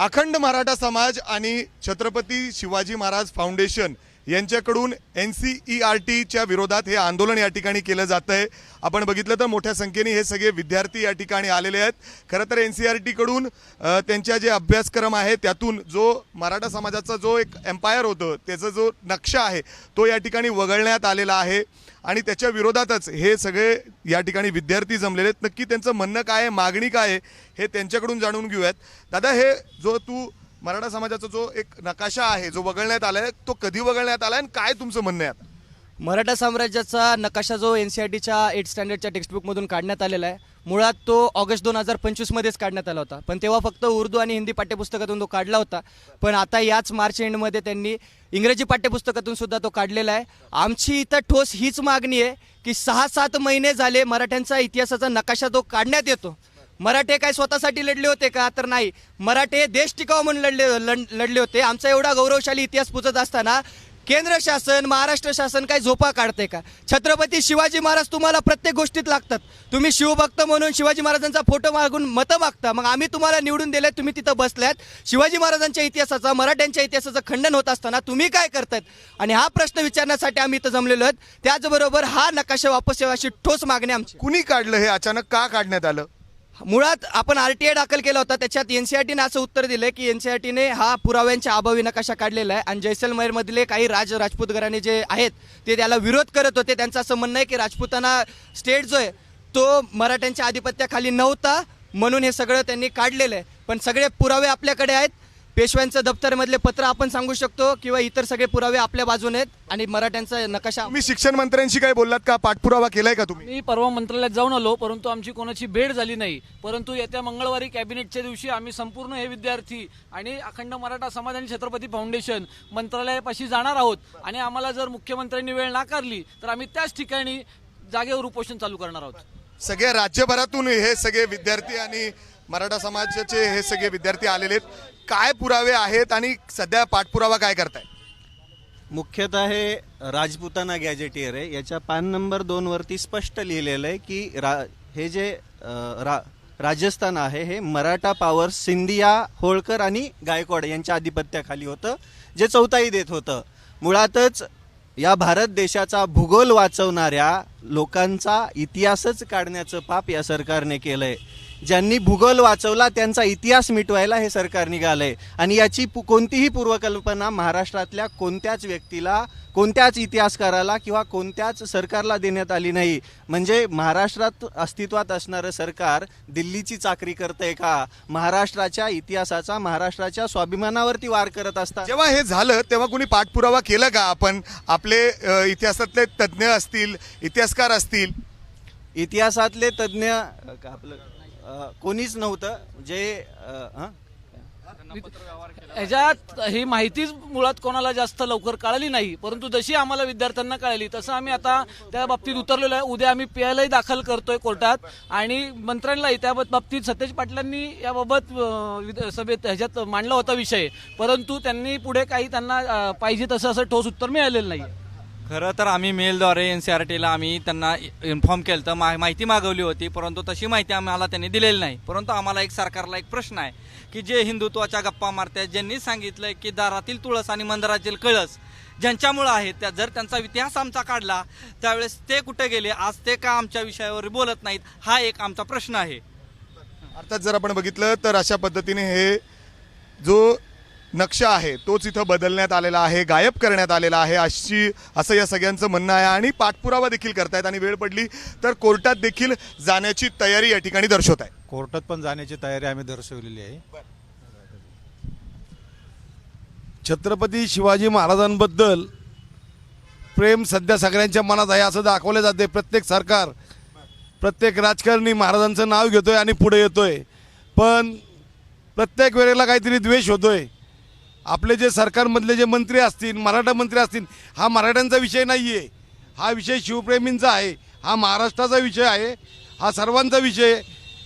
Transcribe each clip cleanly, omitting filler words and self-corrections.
अखंड मराठा समाज आणि छत्रपती शिवाजी महाराज फाउंडेशन यांच्याकडून NCERTच्या विरोधात हे आंदोलन या ठिकाणी केलं जात आहे। आपण बघितलं तर मोठ्या संख्येने हे सगळे विद्यार्थी या ठिकाणी आलेले आहेत। खरं तर NCERTकडून त्यांच्या जे अभ्यासक्रम आहे त्यातून जो मराठा समाजाचा जो एक एम्पायर होतं त्याचा जो नक्शा आहे तो या ठिकाणी वगळण्यात आलेला आहे आणि त्याच्या विरोधातच हे सगळे या ठिकाणी विद्यार्थी जमलेले आहेत। नक्की त्यांचं म्हणणं काय आहे, मागणी काय आहे हे त्यांच्याकडून जाणून घेऊयात। दादा, हे जो तू मराठा समाजाचा जो एक नकाशा आहे जो वगळण्यात आलाय तो कधी वगळण्यात आलाय आणि काय तुमचं म्हणणं आहे? मराठा साम्राज्याचा नकाशा जो NCERTच्या 8th स्टँडर्डच्या टेक्स्टबुकमधून काढण्यात आलेला आहे, मुळात तो ऑगस्ट 2025 मध्येच काढण्यात आला होता, पण तेव्हा फक्त उर्दू आणि हिंदी पाठ्यपुस्तकातून तो काढला होता। पण आता याच मार्च एंडमध्ये त्यांनी इंग्रजी पाठ्यपुस्तकातून सुद्धा तो काढलेला आहे। आमची इथं ठोस हीच मागणी आहे की 6-7 महिने झाले मराठ्यांचा इतिहासाचा नकाशा तो काढण्यात येतो। मराठे काय स्वतःसाठी लढले होते का? तर नाही, मराठे देश टिकावा म्हणून लढले होते। आमचा एवढा गौरवशाली इतिहास पुजत असताना केंद्र शासन, महाराष्ट्र शासन काय झोपा काढते का? छत्रपती शिवाजी महाराज तुम्हाला प्रत्येक गोष्टीत लागतात। तुम्ही शिवभक्त म्हणून शिवाजी महाराजांचा फोटो मागून मतं मागता, मग आम्ही तुम्हाला निवडून दिले, तुम्ही तिथं बसल्यात। शिवाजी महाराजांच्या इतिहासाचा, मराठ्यांच्या इतिहासाचं खंडन होत असताना तुम्ही काय करतायत? आणि हा प्रश्न विचारण्यासाठी आम्ही इथं जमलेलो आहोत। त्याचबरोबर हा नकाशा वापस यावा अशी ठोस मागणी आमची। कुणी काढलं हे? अचानक का काढण्यात आलं? मुळात आपण RTI दाखल केला होता, त्याच्यात NCERTने असं उत्तर दिलं की NCERTने हा पुराव्यांच्या अभावी नकाशा काढलेला आहे आणि जैसलमेरमधले काही राजपूत घराणे जे आहेत ते त्याला विरोध करत होते। त्यांचं असं म्हणणं आहे की राजपुताना स्टेट जो आहे तो मराठ्यांच्या आधिपत्याखाली नव्हता, म्हणून हे सगळं त्यांनी काढलेलं आहे। पण सगळे पुरावे आपल्याकडे आहेत, पेशव्यांचं दप्तरमधले पत्र आपण सांगू शकतो किंवा इतर सगळे पुरावे आपल्या बाजूने आहेत आणि मराठ्यांचा नकाशा। तुम्ही शिक्षण मंत्र्यांशी काय बोललात का? पाठपुरावा केलाय का तुम्ही? मी परवा मंत्रालयात जाऊन आलो, परंतु आमची कोणाची भेट झाली नाही। परंतु येत्या मंगळवारी कॅबिनेटच्या दिवशी आम्ही संपूर्ण हे विद्यार्थी आणि अखंड मराठा समाज आणि छत्रपती फाउंडेशन मंत्रालयापाशी जाणार आहोत आणि आम्हाला जर मुख्यमंत्र्यांनी वेळ नाकारली तर आम्ही त्याच ठिकाणी जागेवर उपोषण चालू करणार आहोत। सगळ्या राज्यभरातून हे सगळे विद्यार्थी आणि मराठा समाजाचे हे सगळे विद्यार्थी आलेले आहेत। काय पुरावे आहेत आणि सध्या पाठपुरावा काय करताय? मुख्यतः हे राजपुताना गॅजेटियर आहे, याच्या पान नंबर 2 वरती स्पष्ट लिहिलेलं आहे की हे जे राजस्थान आहे हे मराठा पॉवर सिंधिया, होळकर आणि गायकवाड यांच्या आधिपत्याखाली होतं, जे चौथाई देत होतं। मुळातच या भारत देशाचा भूगोल वाचवणाऱ्या लोकांचा इतिहासच काढण्याचं पाप या सरकारने केलंय। ज्यांनी भूगोल वाचवला त्यांचा इतिहास मिटवायला हे सरकार निघालंय आणि याची कोणतीही पूर्वकल्पना महाराष्ट्रातल्या कोणत्याच व्यक्तीला, कोणत्याच इतिहासकाराला किंवा कोणत्याच सरकारला देण्यात आली नाही। म्हणजे महाराष्ट्रात अस्तित्वात असणारं सरकार दिल्लीची चाकरी करतंय का? महाराष्ट्राच्या इतिहासाचा, महाराष्ट्राच्या स्वाभिमानावरती वार करत असतात। जेव्हा हे झालं तेव्हा कोणी पाठपुरावा केला का? आपण आपले इतिहासातले तज्ज्ञ असतील, इतिहासकार असतील, इतिहासातले तज्ज्ञ आपलं कोणीच नव्हतं जे ह्याच्यात ही माहितीच मुळात कोणाला जास्त लवकर कळाली नाही, परंतु जशी आम्हाला विद्यार्थ्यांना कळाली तसं आम्ही आता त्या बाबतीत उतरलेलो आहे। उद्या आम्ही PI दाखल करतोय कोर्टात आणि मंत्र्यांनाही त्या बाबतीत सतेज पाटलांनी याबाबत सभेत ह्याच्यात मांडला होता विषय, परंतु त्यांनी पुढे काही त्यांना पाहिजे तसं असं ठोस उत्तर मिळालेलं नाही। खरं तर आम्ही मेलद्वारे NCERTला आम्ही त्यांना इन्फॉर्म केलं तर माहिती मागवली होती, परंतु तशी माहिती आम्हाला त्यांनी दिलेली नाही। परंतु आम्हाला सरकारला एक प्रश्न आहे की जे हिंदुत्वाच्या गप्पा मारतात, ज्यांनी सांगितलंय की दारातील तुळस आणि मंदिरातील कळस ज्यांच्यामुळे आहे त्या जर त्यांचा इतिहास आमचा काढला त्यावेळेस ते कुठे गेले? आज ते का आमच्या विषयावर बोलत नाहीत? हा एक आमचा प्रश्न आहे। अर्थात जर आपण बघितलं तर अशा पद्धतीने हे जो नक्षा आहे तोच इथं बदलण्यात आलेला आहे, गायब करण्यात आलेला आहे असं या सगळ्यांचं म्हणणं आहे आणि पाठपुरावा देखील करतायत आणि वेळ पडली तर कोर्टात देखील जाण्याची तयारी या ठिकाणी दर्शवत आहे। कोर्टात पण जाण्याची तयारी आम्ही दर्शवलेली आहे। छत्रपती शिवाजी महाराजांबद्दल प्रेम सध्या सगळ्यांच्या मनात आहे असं दाखवले जाते। प्रत्येक सरकार, प्रत्येक राजकारणी महाराजांचं नाव घेतोय आणि पुढे येतोय, पण प्रत्येक वेळेला काहीतरी द्वेष होतोय। आपले जे सरकारमधले जे मंत्री असतील, मराठा मंत्री असतील, हा मराठ्यांचा विषय नाही आहे, हा विषय शिवप्रेमींचा आहे, हा महाराष्ट्राचा विषय आहे, हा सर्वांचा विषय।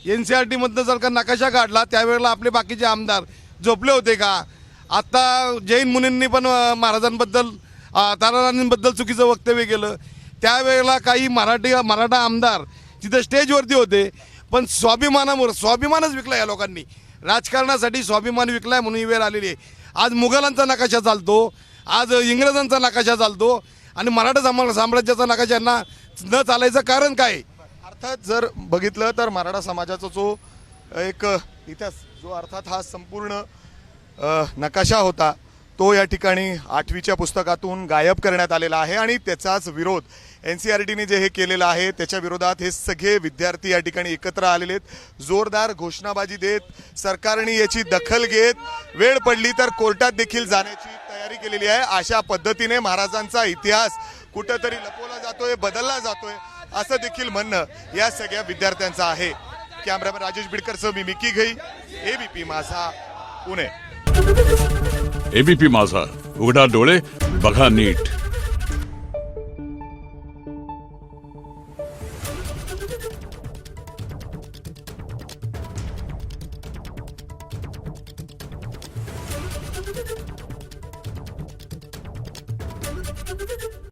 NCERTमधनं जर का नकाशा काढला त्यावेळेला आपले बाकीचे आमदार झोपले होते का? आता जैन मुनींनी पण महाराजांबद्दल, ताराराणींबद्दल चुकीचं वक्तव्य केलं, त्यावेळेला काही मराठा आमदार तिथे स्टेजवरती होते, पण स्वाभिमानच विकला या लोकांनी। राजकारणासाठी स्वाभिमान विकलाय म्हणून ही वेळ आलेली आहे. आज मुघलांचा नकाशा चालतो, आज इंग्रजांचा नकाशा चालतो आणि मराठा साम्राज्याचा नकाशा न चालायचं कारण काय? अर्थात जर बघितलं तर मराठा समाजाचा जो एक इतिहास जो अर्थात हा संपूर्ण नकाशा होता तो या ठिकाणी 8वीच्या पुस्तकातून गायब करण्यात आलेला आहे आणि त्याचाच विरोध NCERTने जे हे केलेलं आहे त्याच्या विरोधात हे सगळे विद्यार्थी या ठिकाणी एकत्र आलेले आहेत. जोरदार घोषणाबाजी देत सरकारने याची दखल घेत वेळ पडली तर कोर्टात देखील जाण्याची तयारी केलेली आहे. अशा पद्धतीने महाराजांचा इतिहास कुठंतरी लपवला जातोय, बदलला जातोय असं देखील म्हणणं या सगळ्या विद्यार्थ्यांचं आहे. कॅमेरामॅन राजेश बिडकरसह मी मिकी घई, ABP माझा, पुणे. ABP माझा, उघडा डोळे बघा नीट. Thank you.